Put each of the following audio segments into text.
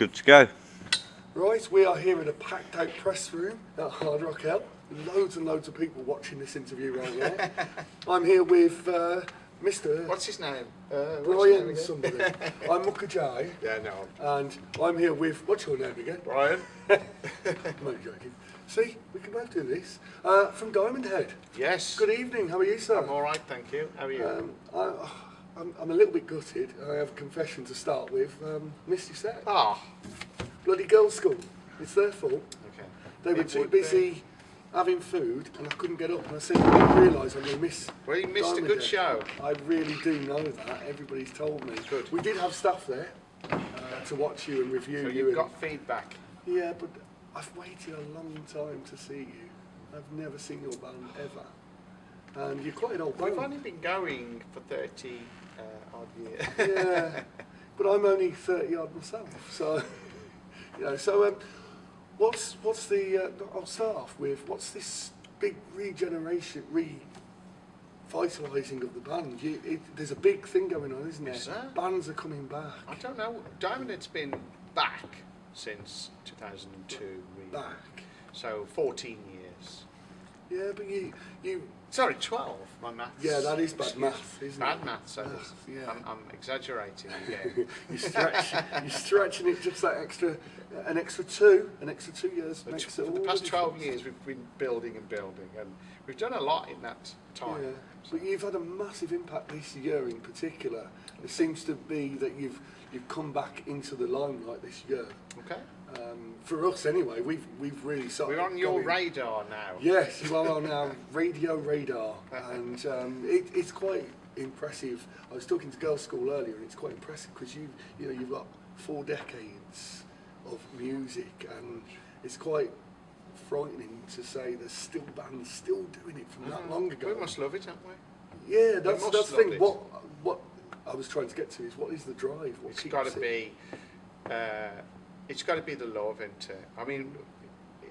good to go. Right, we are here in a packed out press room at Hard Rock L. Loads and loads of people watching this interview right now. I'm here with Mr. What's his name? Brian somebody. I'm Mukajai. Yeah, no. And I'm here with, what's your name again? Brian? I'm only joking. See, we can both do this. From Diamond Head. Yes. Good evening, how are you, sir? I'm all right, thank you. How are you? I'm a little bit gutted. I have a confession to start with. Missed your set. Ah. Bloody girls' school. It's their fault. Okay. They were It too would be. busy having food, and I couldn't get up. And I said, I didn't realise I'm going to miss. Well, you missed Diamond a good Head. show. I really do know that. Everybody's told me. Good. We did have staff there to watch you and review So you. you've got feedback. Yeah, but I've waited a long time to see you. I've never seen your band ever. And you're quite an old band. We've only been going for 30 odd years. Yeah, but I'm only 30 odd myself. So, you know, so what's the? I'll start off with what's this big regeneration, revitalising of the band? There's a big thing going on, isn't there? Is there? Bands are coming back. I don't know. Diamond Head's been back since 2002, really. Back. So 14 years. Yeah, but you. Sorry, 12. My maths. Yeah, that is bad math, isn't it? Bad maths. So Yeah. I'm exaggerating again. You're stretching it just that an extra 2 years makes it For all the past the 12 difference. years, we've been building and building, and we've done a lot in that time. Yeah, but you've had a massive impact this year in particular. It seems to be that you've come back into the limelight this year. Okay. For us, anyway, we've really started. We're on your going- radar now. Yes, you are on our radio radar, and it's quite impressive. I was talking to girls' school earlier, and it's quite impressive because you've got 4 decades of music, and it's quite frightening to say there's still bands still doing it from that long ago. We must love it, haven't we? Yeah, that's must the love thing. it. What I was trying to get to is what is the drive? What It's keeps got to it? be. It's got to be the love, isn't it? I mean,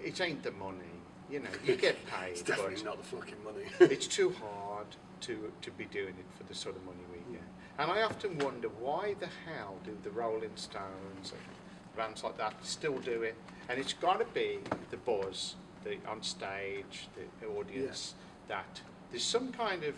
it ain't the money. You know, you get paid, It's definitely but not the fucking money. it's too hard to be doing it for the sort of money we get. And I often wonder why the hell do the Rolling Stones and bands like that still do it? And it's got to be the buzz, the on stage, the audience. That there's some kind of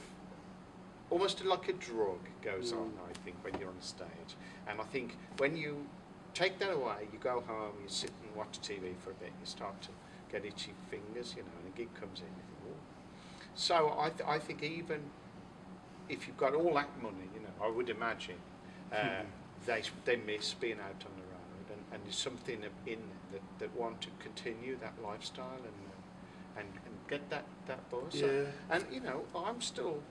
almost like a drug goes on. I think when you're on stage, and I think when you take that away, you go home, you sit and watch TV for a bit, you start to get itchy fingers, you know, and a gig comes in, you think, oh. So I think even if you've got all that money, you know, I would imagine they miss being out on the road, and there's something in that want to continue that lifestyle and get that buzz. Yeah. And you know, I'm still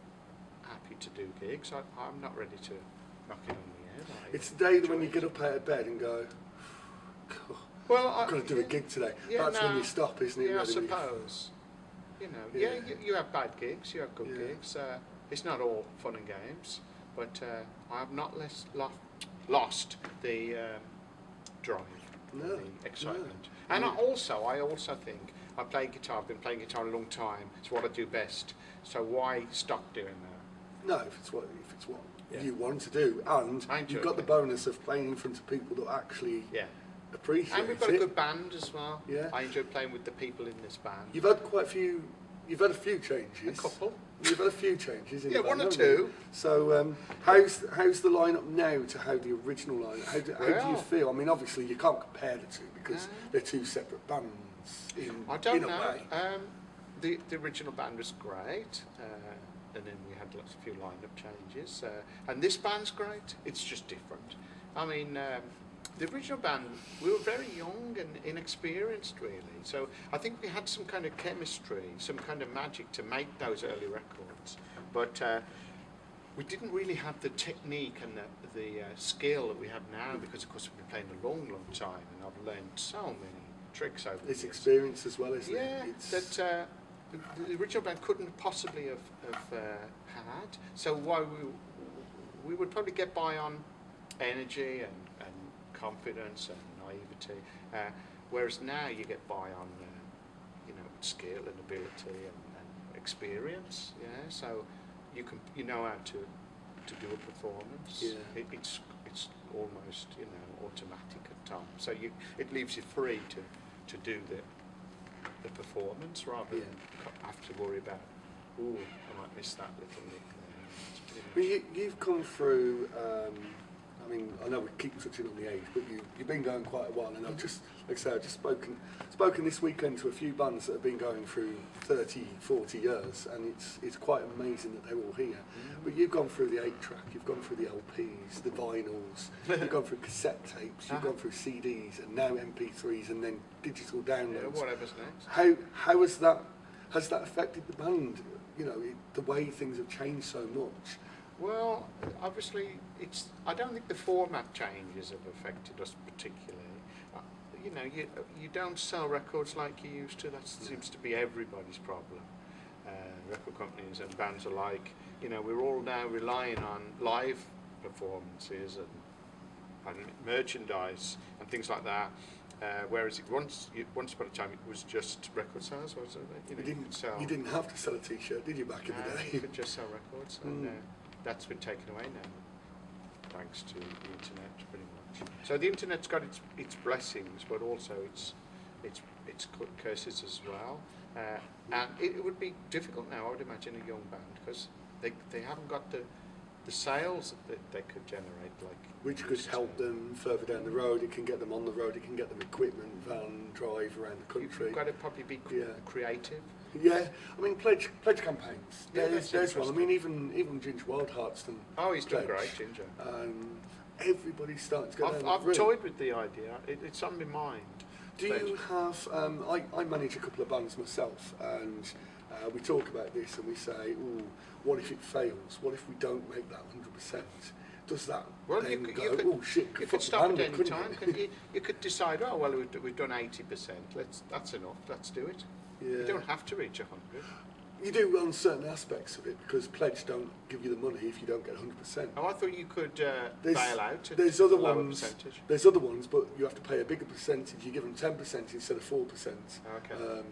happy to do gigs. I'm not ready to knock it on the head. It's the day that when you get up out of bed and go, God, Well, I've got to do a gig today. Yeah, That's when you stop, isn't it? Yeah, I really? suppose. You know, Yeah. you have bad gigs, you have good Yeah. gigs. It's not all fun and games, but I have not lost the drive, No, the excitement. no. And I also think I play guitar. I've been playing guitar a long time. It's what I do best. So why stop doing that? No, if it's what Yeah. you want to do, and I enjoy you've got the it. bonus of playing in front of people that actually Yeah. appreciate And we've got it. a good band as well. Yeah. I enjoy playing with the people in this band. You've had quite a few. You've had a few changes. A couple. You've had a few changes. In Yeah, the band, one or haven't you? two. So how's the lineup now to how the original lineup? How do you Well- feel? I mean, obviously you can't compare the two because No. they're two separate bands. I don't in a know. way. The original band was great, and then we had a few lineup changes. And this band's great. It's just different. I mean, the original band, we were very young and inexperienced, really. So I think we had some kind of chemistry, some kind of magic to make those early records. But we didn't really have the technique and the skill that we have now because, of course, we've been playing a long, long time, and I've learned so many tricks over the It's years. experience as well, isn't Yeah, it? It's, that the original band couldn't possibly have had. So why we would probably get by on energy and confidence and naivety, whereas now you get by on skill and ability and experience. Yeah, so you know how to do a performance. Yeah. It's it's almost, you know, automatic at times. So it leaves you free to do the performance rather than have to worry about, ooh, I might miss that little nick there. It's pretty much You've come through. I mean, I know we keep touching on the age, but you've been going quite a while, and I've just, like I say, I've just spoken this weekend to a few bands that have been going through 30, 40 years, and it's quite amazing that they're all here. But you've gone through the 8-track, you've gone through the LPs, the vinyls, you've gone through cassette tapes, you've gone through CDs, and now MP3s, and then digital downloads. Yeah, whatever's next. How has that affected the band? You know, the way things have changed so much. Well, obviously, I don't think the format changes have affected us particularly. You know, you don't sell records like you used to. That seems to be everybody's problem. Record companies and bands alike. You know, we're all now relying on live performances and merchandise and things like that. Whereas once upon a time it was just record sales, wasn't it? You didn't have to sell a T-shirt, did you, back in the day? You could just sell records, and that's been taken away now, thanks to the internet, pretty much. So the internet's got its blessings, but also its curses as well. And it would be difficult now, I would imagine, a young band, because they haven't got the sales that they could generate, which could help them further down the road. It can get them on the road. It can get them equipment, van, drive around the country. You've got to probably be creative. Yeah, I mean pledge campaigns. Yeah, there's one. I mean even Ginger Wildheart's done. Oh, he's done pledge. Great, Ginger. Everybody's starting to go down that I've route. toyed with the idea. It's on my mind. Do you have? I manage a couple of bands myself, and we talk about this and we say, "Ooh, what if it fails? What if we don't make that 100%? Does that then you go? could, Oh shit! You could stop at any time. You could decide. Oh well, we've done 80%. That's enough. Let's do it. Yeah. You don't have to reach 100. You do on certain aspects of it, because pledge don't give you the money if you don't get 100%. Oh, I thought you could bail out. There's other lower ones. Percentage. There's other ones, but you have to pay a bigger percentage. You give them 10% instead of 4%. Okay.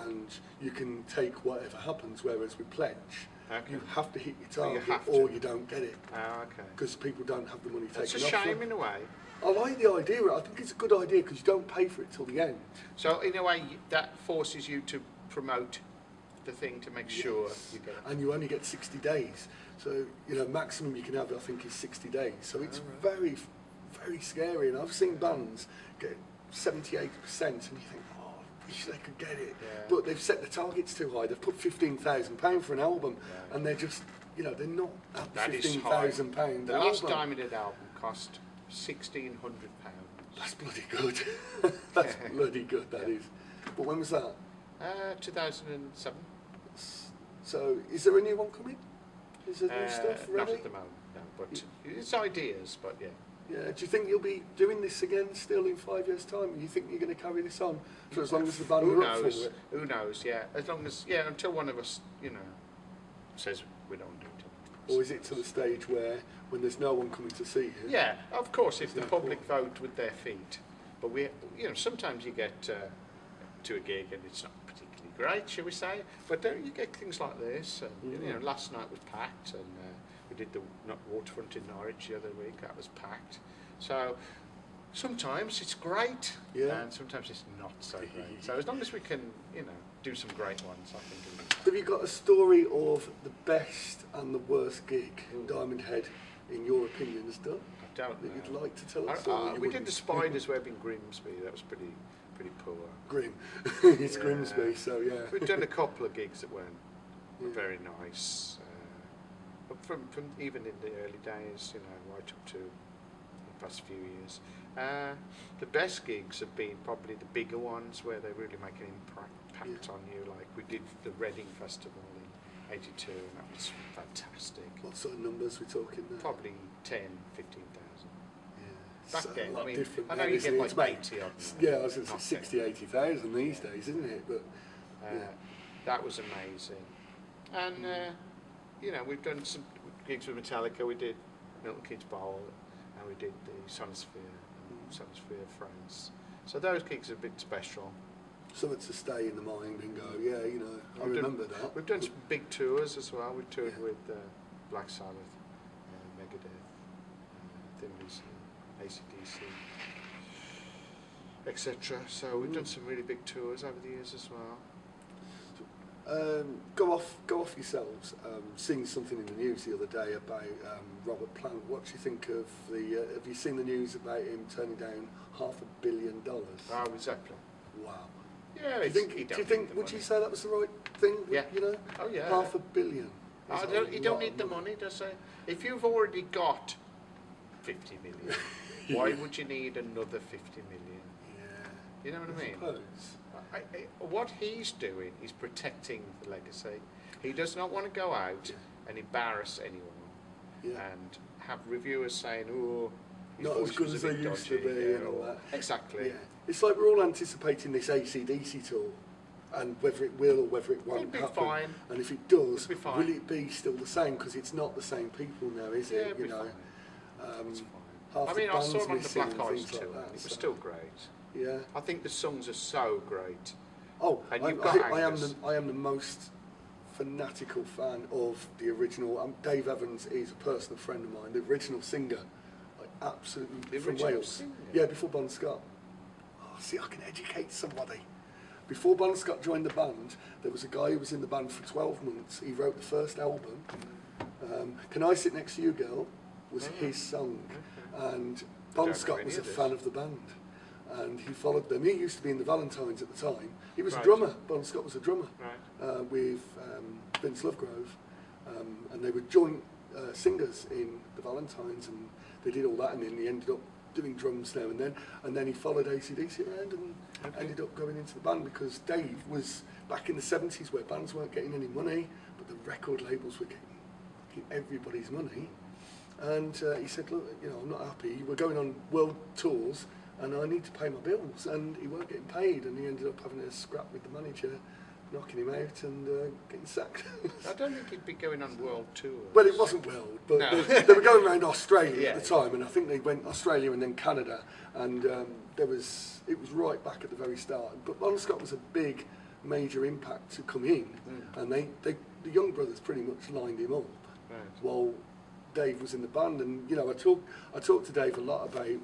And you can take whatever happens. Whereas with pledge, you have to hit your target, or you don't get it. Oh, okay. Because people don't have the money taken off them. It's a shame in a way. I like the idea. I think it's a good idea because you don't pay for it till the end. So in a way, that forces you to promote the thing to make sure you get it. And you only get 60 days. So, you know, maximum you can have, I think, is 60 days. So it's very, very scary. And I've seen bands get 70, 80%, and you think, oh, I wish they could get it. Yeah. But they've set the targets too high. They've put £15,000 for an album, and they're just, you know, they're not at £15,000. The last Diamond album cost £1,600. That's bloody good. That's bloody good, that is. But when was that? 2007. So, is there a new one coming? Is there new stuff ready? Not at the moment, no. But it's ideas, but yeah. Yeah. Do you think you'll be doing this again still in 5 years' time? You think you're going to carry this on for as long as the band are up for it? Who knows? Yeah. As long as until one of us, you know, says we don't do it. Or is it to the stage where, when there's no one coming to see you? Yeah, of course, if the public vote with their feet. But sometimes you get to a gig and it's not particularly great, shall we say? But you get things like this. And, you know, last night was packed, and we did the waterfront in Norwich the other week. That was packed. So sometimes it's great, and sometimes it's not so great. So as long as we can, you know, do some great ones, I think it'll be fine. Have you got a story of the best and the worst gig Diamond Head, in your opinion, has done? I don't know. That you'd like to tell us? We did the Spiders Web in Grimsby. That was pretty poor. Grim. It's Grimsby, so yeah. We've done a couple of gigs that were very nice. But from even in the early days, you know, right up to the past few years. The best gigs have been probably the bigger ones where they really make an impact on you. Like we did the Reading Festival in '82, and that was fantastic. What sort of numbers we're talking there? Probably 10, 15,000. Back then, I mean, I know you get like 80 odd. Yeah, I was going to say 60, 80,000 these days, isn't it? But that was amazing. And you know, we've done some gigs with Metallica. We did Milton Keynes Bowl, and we did the Sonosphere France. So those gigs are a bit special. Something to stay in the mind and go, yeah, you know, I remember that. We've done some big tours as well. We toured with Black Sabbath, Megadeth, Thin Lizzy, AC/DC, etc. So we've done some really big tours over the years as well. Go off yourselves. Seeing something in the news the other day about Robert Plant. What do you think of the? Have you seen the news about him turning down $500 million? Oh, with Zeppelin. Wow. Yeah. Do you think? Would you say that was the right thing? Yeah. You know. Oh yeah. $500 million. You don't need the money, does it? If you've already got 50 million, why would you need another 50 million? Yeah. You know what I mean? Suppose. What he's doing is protecting the legacy. He does not want to go out and embarrass anyone and have reviewers saying, "Oh, his not voice as good was as a they bit used to dodgy," be and all that. Exactly. Yeah. It's like we're all anticipating this AC/DC tour, and whether it will or whether it won't It'll be happen. fine. And if it does, It'll be fine. will it be still the same? Because it's not the same people now, is it? It'll be fine. It's fine. Half I the mean, I band's saw him on the missing Black and Eyes things tour, like that, and it was so- still great. Yeah. I think the songs are so great. Oh, And I you've got am Angus. the most fanatical fan of the original. Dave Evans is a personal friend of mine, the original singer. Absolutely, The from original Wales. singer? Yeah, before Bon Scott. Oh, see, I can educate somebody. Before Bon Scott joined the band, there was a guy who was in the band for 12 months. He wrote the first album. Can I Sit Next to You, Girl was his song. And Bon Don't Scott know was any a of this. fan of the band. And he followed them. He used to be in the Valentines at the time. He was a Right. drummer. Bon Scott was a drummer Right. with Vince Lovegrove. And they were joint singers in the Valentines, and they did all that, and then he ended up doing drums now and then. And then he followed AC/DC around and ended up going into the band, because Dave was back in the 70s where bands weren't getting any money, but the record labels were getting everybody's money. And he said, look, you know, I'm not happy. We're going on world tours and I need to pay my bills. And he weren't getting paid, and he ended up having a scrap with the manager, knocking him out and getting sacked. I don't think he'd be going on world tours. Well, it wasn't world, but No. they were going around Australia at Yeah. the time, and I think they went Australia and then Canada, and it was right back at the very start. But Bon Scott was a big, major impact to come in, and the Young Brothers pretty much lined him up Right. while Dave was in the band. And you know, I talked to Dave a lot about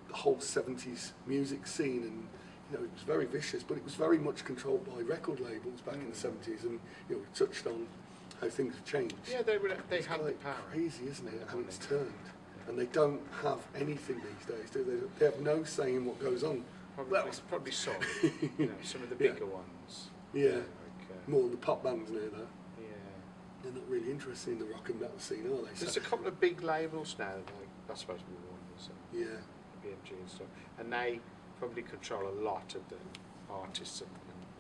the whole 70s music scene, and you know, it was very vicious, but it was very much controlled by record labels back in the 70s, and you know, we touched on how things have changed. Yeah, they had the Quite power. crazy, isn't it, how Money. it's turned. And they don't have anything these days, do they? They have no say in what goes on. Probably some. You know, some of the Yeah. bigger ones. Yeah, Like, more the pop bands now, though. yeah. They're not really interested in the rock and metal scene, are they? There's So, a couple of big labels now, like that's supposed to be Warner, so yeah. BMG and stuff, and they probably control a lot of the artists and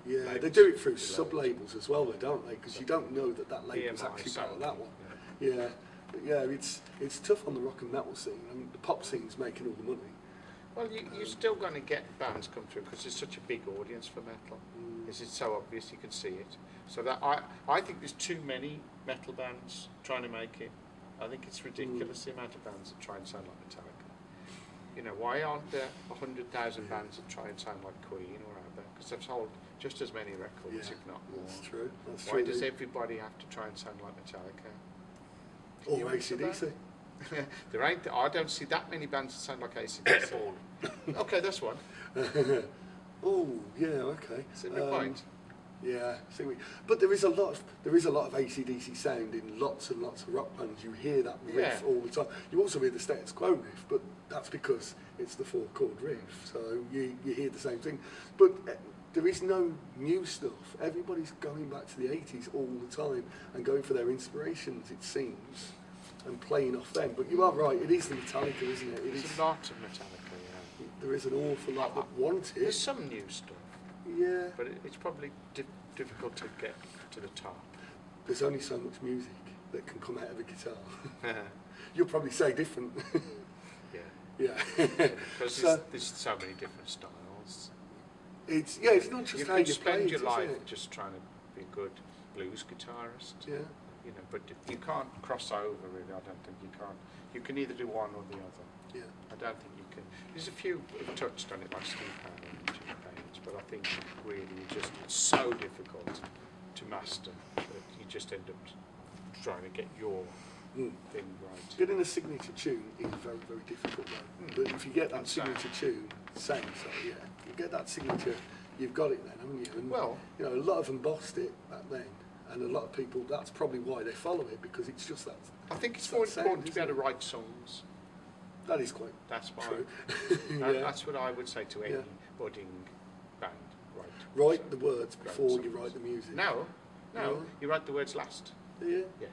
Yeah, they labels, do it through the sub-labels as well, though, don't they? Because you don't know that label's BMI, actually part of Sony, that one. yeah. Yeah, but yeah, it's tough on the rock and metal scene, and the pop scene's making all the money. Well, you're still going to get bands come through because there's such a big audience for metal. It's so obvious, you can see it. So that I think there's too many metal bands trying to make it. I think it's ridiculous the amount of bands that try and sound like Metallica. You know, why aren't there 100,000 bands that try and sound like Queen or ABBA? Because they've sold just as many records, if not more. That's true. That's Why true. does everybody have to try and sound like Metallica? Can you Or answer that? AC/DC? There ain't. I don't see that many bands that sound like AC/DC. Okay, that's one. Oh, yeah, okay. See my point? Yeah, but there is a lot of AC/DC sound in lots and lots of rock bands. You hear that riff Yeah. all the time. You also hear the status quo riff, but that's because it's the 4-chord riff. So you hear the same thing. But there is no new stuff. Everybody's going back to the 80s all the time and going for their inspirations, it seems, and playing off them. But you are right, it is the Metallica, isn't it? There's a lot of Metallica, yeah. There is an awful lot that want There's it. some new stuff, Yeah. but it's probably difficult to get to the top. There's only so much music that can come out of a guitar. You'll probably say different. Yeah. Yeah. Because So- there's so many different styles. It's not just You how could you play spend it, your is life it? just trying to be a good blues guitarist. Yeah. You know, but you can't cross over really. I don't think you can. You can either do one or the other. Yeah. I don't think you can. There's a few who've touched on it, like Steve Allen and Jim Page, but I think really it's so difficult to master that you just end up trying to get your thing right. Getting a signature tune is very, very difficult though. But if you get that signature tune, yeah, you get that signature, you've got it then, haven't you? And, Well, you know, a lot of them bossed it back then, and a lot of people, that's probably why they follow it, because it's just that. I think it's more important to be able to write songs. That is quite true. That's what I would say to any budding band. Write the words before you write the music. No, you write the words last. Yeah. Yeah.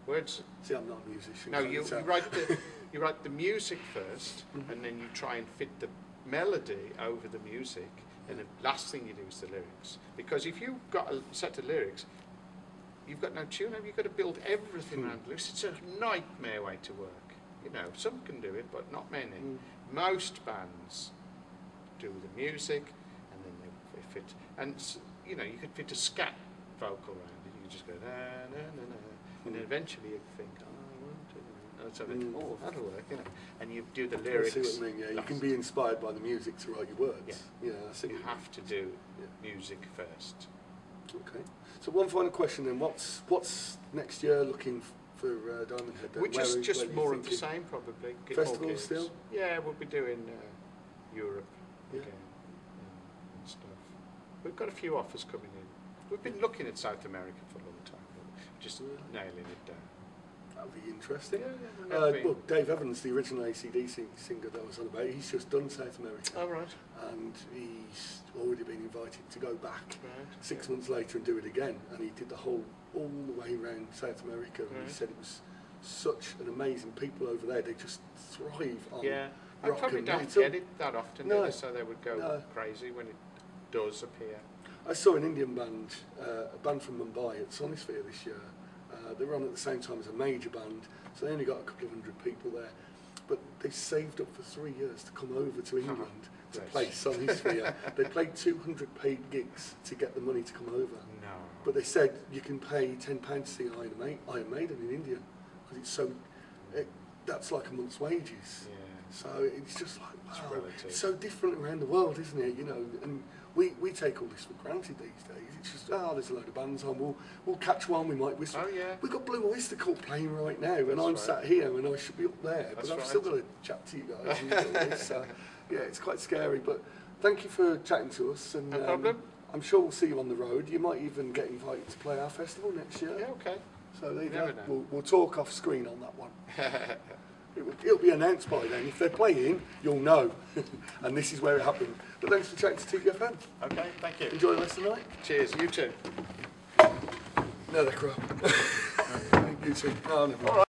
Words. See, I'm not a musician. No, you write the music first, and then you try and fit the melody over the music, and the last thing you do is the lyrics. Because if you've got a set of lyrics, you've got no tune. You've got to build everything around lyrics. It's a nightmare way to work. You know, some can do it, but not many. Most bands do the music, and then they fit. And you know, you could fit a scat vocal around it. You could just go na na na na, and then eventually you think, oh, that'll work, you know. And you do the lyrics. I see what you mean. Yeah, you can be inspired by the music to write your words. Yeah, I see. You have to do music first. Okay. So one final question then: what's next year looking for Diamond Head? Which is just more of the same, probably. Festivals still? Yeah, we'll be doing Europe again and stuff. We've got a few offers coming in. We've been looking at South America for a long time, but just nailing it down. That'll be interesting. Well, Dave Evans, the original ACDC singer that I was on about, he's just done South America. Oh, right. And he's already been invited to go back 6 Right. months later and do it again. And he did all the way around South America. And he said it was such an amazing people over there. They just thrive on I rock probably and don't metal. get it that often, so they would go crazy when it does appear. I saw an Indian band, a band from Mumbai at Sonisphere this year. They were on at the same time as a major band, so they only got a couple of hundred people there. But they saved up for 3 years to come over to England to play Sonisphere. They played 200 paid gigs to get the money to come over. No. But they said you can pay £10 to see Iron Maiden in India, because that's like a month's wages. Yeah. So it's just like, wow, It's so different around the world, isn't it? You know, and we take all this for granted these days. It's just, there's a load of bands on, we'll catch one, we might whistle. Oh, yeah. We've got Blue Oyster Cult playing right now, and I'm right. sat here and I should be up there, That's but I've right. still got to chat to you guys. And all this, yeah, it's quite scary, but thank you for chatting to us. And, No problem. I'm sure we'll see you on the road. You might even get invited to play our festival next year. Yeah, okay. So there you Never go. know. We'll talk off screen on that one. It'll be announced by then. If they're playing, you'll know. And this is where it happened. But thanks for chatting to TBFM. Okay, thank you. Enjoy the rest of the night. Cheers, you too. No, they're crap. You too. Oh, never mind.